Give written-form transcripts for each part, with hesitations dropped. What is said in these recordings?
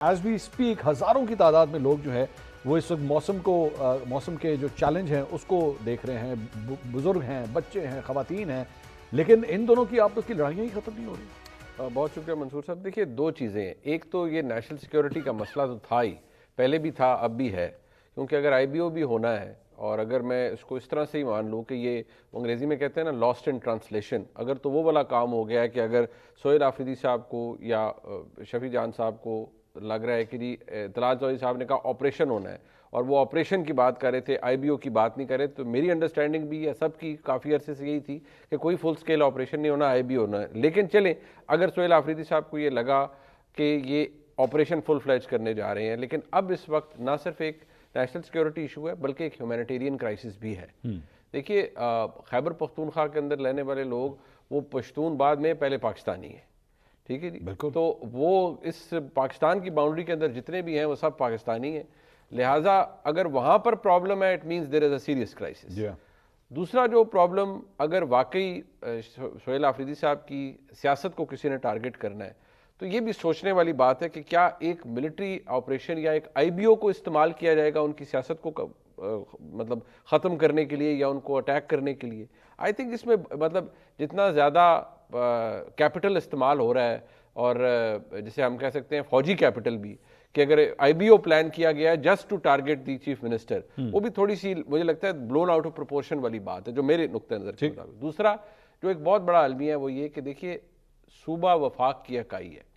As we speak ہزاروں کی تعداد میں لوگ جو ہے وہ اس وقت موسم کے جو چیلنج ہیں اس کو دیکھ رہے ہیں. بزرگ ہیں, بچے ہیں, خواتین ہیں, لیکن ان دونوں کی آپس کی لڑائیاں ہی ختم نہیں ہو رہی. بہت شکریہ منصور صاحب. دیکھیے دو چیزیں ہیں. ایک تو یہ نیشنل سیکیورٹی کا مسئلہ تو تھا ہی, پہلے بھی تھا اب بھی ہے, کیونکہ اگر آئی بی او بھی ہونا ہے اور اگر میں اس کو اس طرح سے ہی مان لوں کہ یہ انگریزی میں کہتے ہیں نا لاسٹ ان ٹرانسلیشن, اگر تو وہ والا کام ہو گیا ہے کہ اگر سہیل آفریدی صاحب کو یا شفیع جان صاحب کو لگ رہا ہے کہ جی طلعت زوہری صاحب نے کہا آپریشن ہونا ہے اور وہ آپریشن کی بات کر رہے تھے, آئی بی او کی بات نہیں کر رہے, تو میری انڈرسٹینڈنگ بھی ہے سب کی کافی عرصے سے یہی تھی کہ کوئی فل سکیل آپریشن نہیں ہونا, آئی بی او ہونا ہے. لیکن چلیں اگر سہیل آفریدی صاحب کو یہ لگا کہ یہ آپریشن فل فلیج کرنے جا رہے ہیں, لیکن اب اس وقت نہ صرف ایک نیشنل سیکیورٹی ایشو ہے بلکہ ایک ہیومینیٹیرین کرائسس بھی ہے. دیکھیے خیبر پختونخوا کے اندر رہنے والے لوگ وہ پشتون بعد میں پہلے پاکستانی ہیں, ٹھیک ہے جی, تو وہ اس پاکستان کی باؤنڈری کے اندر جتنے بھی ہیں وہ سب پاکستانی ہیں, لہٰذا اگر وہاں پر پرابلم ہے it means there is a serious crisis. دوسرا جو پرابلم اگر واقعی سہیل آفریدی صاحب کی سیاست کو کسی نے ٹارگٹ کرنا ہے تو یہ بھی سوچنے والی بات ہے کہ کیا ایک ملٹری آپریشن یا ایک آئی بی او کو استعمال کیا جائے گا ان کی سیاست کو مطلب ختم کرنے کے لیے یا ان کو اٹیک کرنے کے لیے. آئی تھنک اس میں مطلب جتنا زیادہ کیپٹل استعمال ہو رہا ہے اور جسے ہم کہہ سکتے ہیں فوجی کیپٹل بھی, کہ اگر آئی بی او پلان کیا گیا ہے just to target the chief minister, وہ بھی تھوڑی سی مجھے لگتا ہے بلون آؤٹ آف پروپورشن والی بات ہے جو میرے نقطۂ نظر کے مطابق. دوسرا جو ایک بہت بڑا المیہ ہے وہ یہ کہ دیکھیے صوبہ وفاق کی اکائی ہے.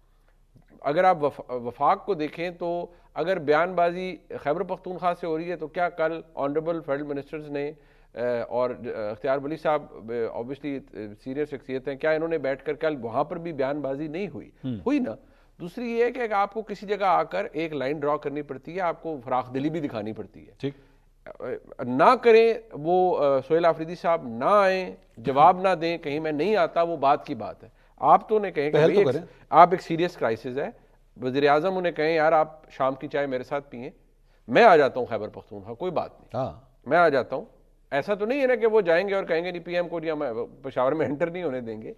اگر آپ وفاق کو دیکھیں تو اگر بیان بازی خیبر پختونخوا سے ہو رہی ہے تو کیا کل آنریبل فیڈرل منسٹرز نے اور اختیار ولی صاحب اوبیسلی سینئر شخصیت ہیں, کیا انہوں نے بیٹھ کر کل وہاں پر بھی بیان بازی نہیں ہوئی نا. دوسری یہ ہے کہ آپ کو کسی جگہ آ کر ایک لائن ڈرا کرنی پڑتی ہے, آپ کو فراخ دلی بھی دکھانی پڑتی ہے. نہ کریں وہ سہیل آفریدی صاحب نہ آئیں, جواب نہ دیں, کہیں میں نہیں آتا, وہ بات کی بات ہے. آپ تو انہیں کہیں کہ آپ ایک سیریس کرائسس ہے, وزیر اعظم انہیں کہیں یار آپ شام کی چائے میرے ساتھ پئیں, میں آ جاتا ہوں خیبر پختونخوا, کوئی بات نہیں, میں آ جاتا ہوں. ایسا تو نہیں ہے نا کہ وہ جائیں گے اور کہیں گے نہیں پی ایم کو پشاور میں انٹر نہیں ہونے دیں گے.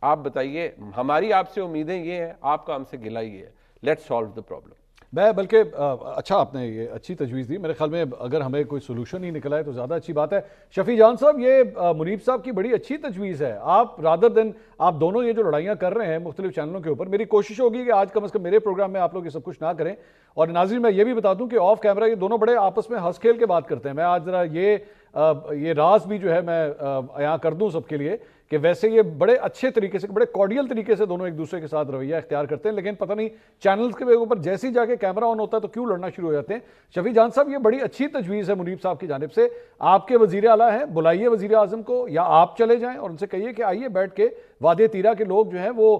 آپ بتائیے, ہماری آپ سے امیدیں یہ ہیں, آپ کا ہم سے گلہ یہ ہے, لیٹس سالو دا پرابلم. میں بلکہ اچھا آپ نے یہ اچھی تجویز دی, میرے خیال میں اگر ہمیں کوئی سولوشن ہی نکلا ہے تو زیادہ اچھی بات ہے. شفیع جان صاحب, یہ منیب صاحب کی بڑی اچھی تجویز ہے. آپ رادر دین آپ دونوں یہ جو لڑائیاں کر رہے ہیں مختلف چینلوں کے اوپر, میری کوشش ہوگی کہ آج کم از کم میرے پروگرام میں آپ لوگ یہ سب کچھ نہ کریں. اور ناظرین میں یہ بھی بتا دوں کہ آف کیمرہ یہ دونوں بڑے آپس میں ہنس کھیل کے بات کرتے ہیں. میں آج ذرا یہ راز بھی جو ہے میں یہاں کر دوں سب کے لیے کہ ویسے یہ بڑے اچھے طریقے سے, بڑے کارڈیل طریقے سے دونوں ایک دوسرے کے ساتھ رویہ اختیار کرتے ہیں, لیکن پتہ نہیں چینلز کے اوپر جیسے ہی جا کے کیمرہ آن ہوتا ہے تو کیوں لڑنا شروع ہو جاتے ہیں. شفیع جان صاحب, یہ بڑی اچھی تجویز ہے منیب صاحب کی جانب سے. آپ کے وزیر اعلیٰ ہیں, بلائیے وزیر اعظم کو, یا آپ چلے جائیں اور ان سے کہیے کہ آئیے بیٹھ کے وادی تیرا کے لوگ جو ہیں وہ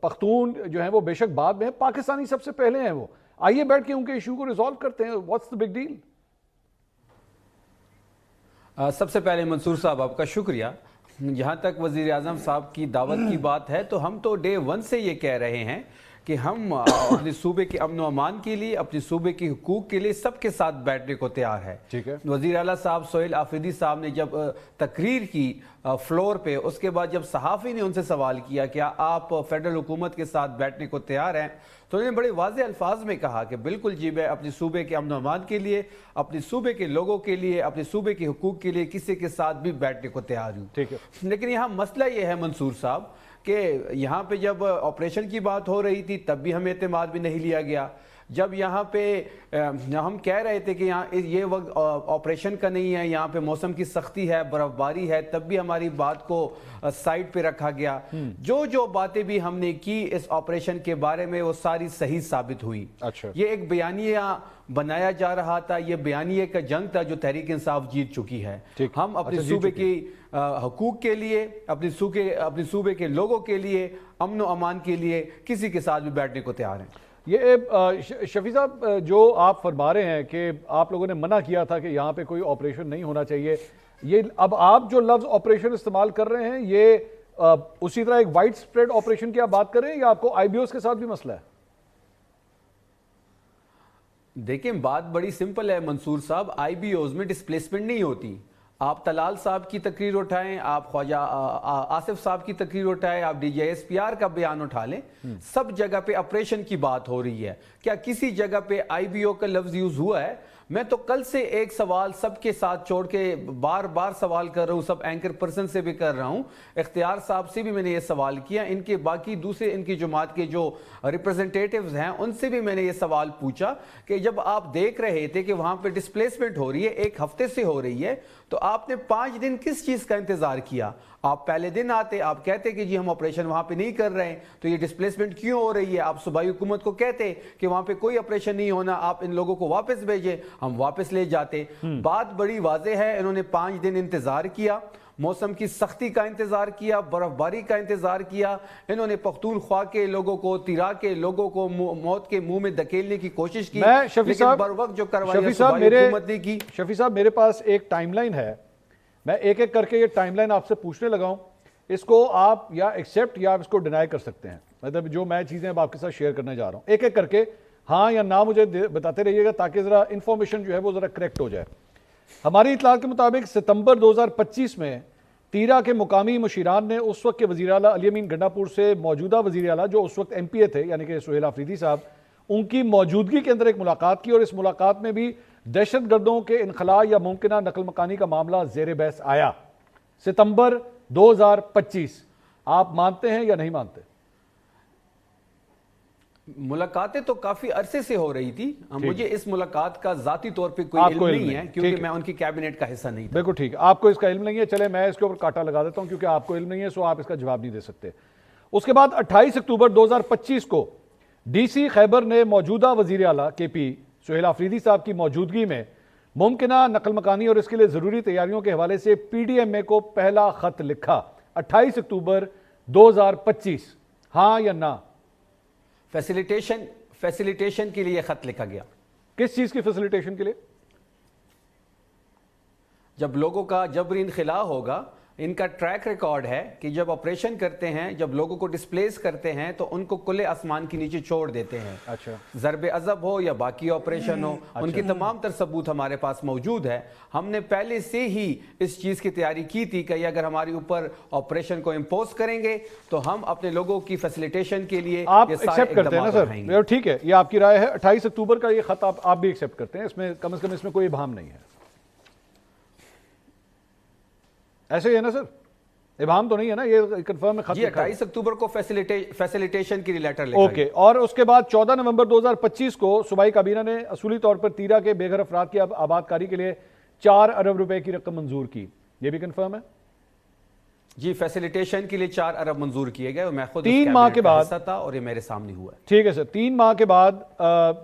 پختون جو ہیں وہ بے شک بعد میں ہیں, پاکستانی سب سے پہلے ہیں, وہ آئیے بیٹھ کے ان کے ایشو کو ریزالو کرتے ہیں. What's the big deal? سب سے پہلے منصور صاحب آپ کا شکریہ. جہاں تک وزیر اعظم صاحب کی دعوت کی بات ہے تو ہم تو ڈے ون سے یہ کہہ رہے ہیں کہ ہم اپنے صوبے کے امن و امان کے لیے, اپنے صوبے کے حقوق کے لیے سب کے ساتھ بیٹھنے کو تیار ہے. وزیر اعلیٰ صاحب سہیل آفریدی صاحب نے جب تقریر کی فلور پہ, اس کے بعد جب صحافی نے ان سے سوال کیا کہ آپ فیڈرل حکومت کے ساتھ بیٹھنے کو تیار ہیں, تو انہوں نے بڑے واضح الفاظ میں کہا کہ بالکل جی, میں اپنے صوبے کے امن و امان کے لیے, اپنے صوبے کے لوگوں کے لیے, اپنے صوبے کے حقوق کے لیے کسی کے ساتھ بھی بیٹھنے کو تیار ہوں. لیکن یہاں مسئلہ یہ ہے منصور صاحب کہ یہاں پہ جب آپریشن کی بات ہو رہی تھی تب بھی ہمیں اعتماد بھی نہیں لیا گیا. جب یہاں پہ ہم کہہ رہے تھے کہ یہاں یہ وقت آپریشن کا نہیں ہے, یہاں پہ موسم کی سختی ہے, برف باری ہے, تب بھی ہماری بات کو سائٹ پہ رکھا گیا. جو باتیں بھی ہم نے کی اس آپریشن کے بارے میں وہ ساری صحیح ثابت ہوئی. یہ ایک بیانیہ بنایا جا رہا تھا, یہ بیانیے کا جنگ تھا جو تحریک انصاف جیت چکی ہے. ہم اپنے صوبے کی حقوق کے لیے, اپنے صوبے کے لوگوں کے لیے, امن و امان کے لیے کسی کے ساتھ بھی بیٹھنے کو تیار ہیں. یہ شفیع صاحب جو آپ فرما رہے ہیں کہ آپ لوگوں نے منع کیا تھا کہ یہاں پہ کوئی آپریشن نہیں ہونا چاہیے, یہ اب آپ جو لفظ آپریشن استعمال کر رہے ہیں یہ اسی طرح ایک وائڈ سپریڈ آپریشن کی آپ بات کر رہے ہیں یا آپ کو آئی بی اوز کے ساتھ بھی مسئلہ ہے؟ دیکھیں بات بڑی سمپل ہے منصور صاحب, آئی بی اوز میں ڈسپلیسمنٹ نہیں ہوتی. آپ طلال صاحب کی تقریر اٹھائیں, آپ خواجہ آصف صاحب کی تقریر اٹھائیں, آپ D G S P R کا بیان اٹھا لیں, سب جگہ پہ آپریشن کی بات ہو رہی ہے. کیا کسی جگہ پہ آئی بی او کا لفظ یوز ہوا ہے؟ میں تو کل سے ایک سوال سب کے ساتھ چھوڑ کے بار بار سوال کر رہا ہوں, سب اینکر پرسن سے بھی کر رہا ہوں, اختیار صاحب سے بھی میں نے یہ سوال کیا, ان کے باقی دوسرے ان کی جماعت کے جو ریپرزنٹیٹیوز ہیں ان سے بھی میں نے یہ سوال پوچھا کہ جب آپ دیکھ رہے تھے کہ وہاں پہ ڈسپلیسمنٹ ہو رہی ہے, ایک ہفتے سے ہو رہی ہے, تو آپ نے 5 دن کس چیز کا انتظار کیا؟ آپ پہلے دن آتے, آپ کہتے کہ جی ہم آپریشن وہاں پہ نہیں کر رہے ہیں, تو یہ ڈسپلیسمنٹ کیوں ہو رہی ہے؟ آپ صوبائی حکومت کو کہتے کہ وہاں پہ کوئی آپریشن نہیں ہونا, آپ ان لوگوں کو واپس بھیجیں, ہم واپس لے جاتے. بات بڑی واضح ہے, انہوں نے 5 دن انتظار کیا, موسم کی سختی کا انتظار کیا, برف باری کا انتظار کیا, انہوں نے پختونخوا کے لوگوں کو, تیرا کے لوگوں کو موت کے منہ میں دھکیلنے کی کوشش کی, لیکن بر وقت جو کروایا صوبائی حکومت نے کی. شفیع صاحب میرے پاس ایک ٹائم لائن ہے, میں ایک ایک کر کے یہ ٹائم لائن آپ سے پوچھنے لگا ہوں, اس کو آپ یا ایکسیپٹ یا اس کو ڈینائی کر سکتے ہیں. مطلب جو میں چیزیں اب آپ کے ساتھ شیئر کرنے جا رہا ہوں, ایک ایک کر کے ہاں یا نہ مجھے بتاتے رہیے گا تاکہ ذرا انفارمیشن جو ہے وہ ذرا کریکٹ ہو جائے. ہماری اطلاع کے مطابق ستمبر 2025 میں تیرا کے مقامی مشیران نے اس وقت کے وزیر اعلیٰ علی امین گنڈا پور سے موجودہ وزیر اعلیٰ جو اس وقت MP تھے یعنی کہ سہیل آفریدی صاحب, ان کی موجودگی کے اندر ایک ملاقات کی, اور اس ملاقات میں بھی دہشت گردوں کے انخلاء یا ممکنہ نقل مکانی کا معاملہ زیر بحث آیا. ستمبر 2025, آپ مانتے ہیں یا نہیں مانتے؟ ملاقاتیں تو کافی عرصے سے ہو رہی تھی, مجھے اس ملاقات کا ذاتی طور پہ کوئی علم نہیں ہے کیونکہ میں ان کی کیبنٹ کا حصہ نہیں تھا. بالکل ٹھیک ہے, آپ کو اس کا علم نہیں ہے, چلے میں اس کے اوپر کاٹا لگا دیتا ہوں کیونکہ آپ کو علم نہیں ہے, سو آپ اس کا جواب نہیں دے سکتے. اس کے بعد 28 اکتوبر 2025 کو ڈی سی خیبر نے موجودہ وزیر اعلیٰ KP سہیل آفریدی صاحب کی موجودگی میں ممکنہ نقل مکانی اور اس کے لیے ضروری تیاریوں کے حوالے سے PDMA کو پہلا خط لکھا. 28 اکتوبر 2025, ہاں یا نہ؟ فیسیلیٹیشن کے لیے خط لکھا گیا. کس چیز کی فیسیلیٹیشن کے لیے؟ جب لوگوں کا جبری انخلاء ہوگا, ان کا ٹریک ریکارڈ ہے کہ جب آپریشن کرتے ہیں, جب لوگوں کو ڈسپلیس کرتے ہیں تو ان کو کھلے آسمان کے نیچے چھوڑ دیتے ہیں. اچھا, ضرب عذب ہو یا باقی آپریشن ہو, ان کی تمام تر ثبوت ہمارے پاس موجود ہے. ہم نے پہلے سے ہی اس چیز کی تیاری کی تھی کہ اگر ہمارے اوپر آپریشن کو امپوز کریں گے تو ہم اپنے لوگوں کی فیسیلیٹیشن کے لیے آپ ایکسیپٹ کرتے ہیں نا سر؟ ٹھیک ہے, یہ آپ کی رائے ہے. 28 اکتوبر کا یہ خط آپ بھی ایکسیپٹ کرتے ہیں, اس میں کم از کم اس میں کوئی ابہام نہیں ہے, ایسے ہی ہے نا سر؟ ابہام تو نہیں ہے نا, یہ کنفرم ہے خط جی. 28 اکتوبر کو فیسیلیٹیشن کے لیے لیٹر لکھا اوکے. اور اس کے بعد 14 نومبر 2025 کو صوبائی کابینہ نے اصولی طور پر تیرا کے بے گھر افراد کی آباد کاری کے لیے 4 ارب روپے کی رقم منظور کی, یہ بھی کنفرم ہے؟ جی, فیسیلیٹیشن کے لیے 4 ارب منظور کیے گئے, میں خود 3 ماہ کے بعد تھا اور یہ میرے سامنے ہوا ہے. ٹھیک ہے سر. 3 ماہ کے بعد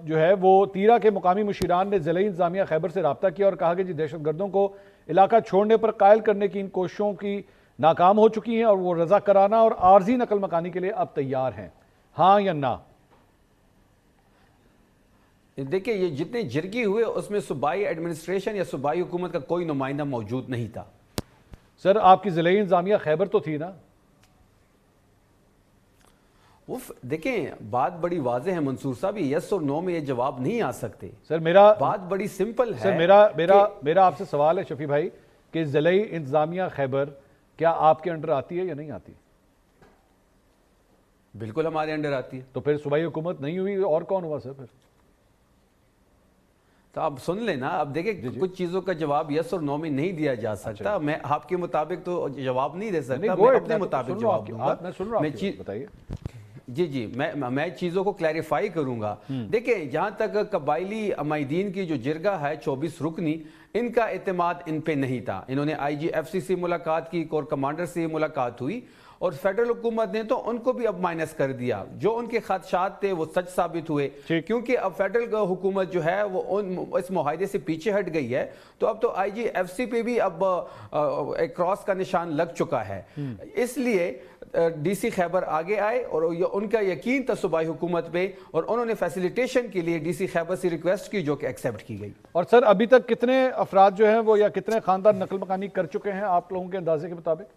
جو ہے وہ تیرا کے مقامی مشیران نے ضلعی انتظامیہ خیبر سے رابطہ کیا اور کہا کہ جی دہشت گردوں کو علاقہ چھوڑنے پر قائل کرنے کی ان کوششوں کی ناکام ہو چکی ہیں اور وہ رضا کرانہ اور عارضی نقل مکانی کے لیے اب تیار ہیں, ہاں یا نہ؟ دیکھیں, یہ جتنے جرگی ہوئے اس میں صوبائی ایڈمنسٹریشن یا صوبائی حکومت کا کوئی نمائندہ موجود نہیں تھا. سر آپ کی ضلعی انتظامیہ خیبر تو تھی نا؟ دیکھیں, بات بڑی واضح ہے منصور صاحب, یس اور نو میں یہ جواب نہیں آ سکتے. سر میرا بات بڑی سمپل ہے. سر میرا آپ سے سوال ہے شفیع بھائی کہ ضلعی انتظامیہ خیبر کیا آپ کے انڈر آتی ہے یا نہیں آتی؟ بالکل ہمارے انڈر آتی ہے. تو پھر صوبائی حکومت نہیں ہوئی اور کون ہوا سر پھر؟ تو آپ سن لیں نا, اب دیکھیں کچھ چیزوں کا جواب یس اور نو میں نہیں دیا جا سکتا. میں آپ کے مطابق تو جواب نہیں دے سکتا, میں اپنے مطابق جواب دوں گا. میں سن رہا ہوں, بتائیے. جی, میں چیزوں کو کلیریفائی کروں گا. دیکھیں, جہاں تک قبائلی عمائدین کی جو جرگہ ہے 24 رکنی, ان کا اعتماد ان پہ نہیں تھا. انہوں نے IGFC سے ملاقات کی, کور کمانڈر سے ملاقات ہوئی, اور فیڈرل حکومت نے تو ان کو بھی اب مائنس کر دیا. جو ان کے خدشات تھے وہ سچ ثابت ہوئے, کیونکہ اب فیڈرل حکومت جو ہے وہ اس معاہدے سے پیچھے ہٹ گئی ہے. تو اب تو IGFC پہ بھی اب ایک کراس کا نشان لگ چکا ہے. اس لیے ڈی سی خیبر آگے آئے اور ان کا یقین تھا صوبائی حکومت پہ, اور انہوں نے فیسیلیٹیشن کے لیے ڈی سی خیبر سے ریکویسٹ کی جو کہ ایکسیپٹ کی گئی. اور سر ابھی تک کتنے افراد جو ہیں وہ یا کتنے خاندان نقل مکانی کر چکے ہیں آپ لوگوں کے اندازے کے مطابق؟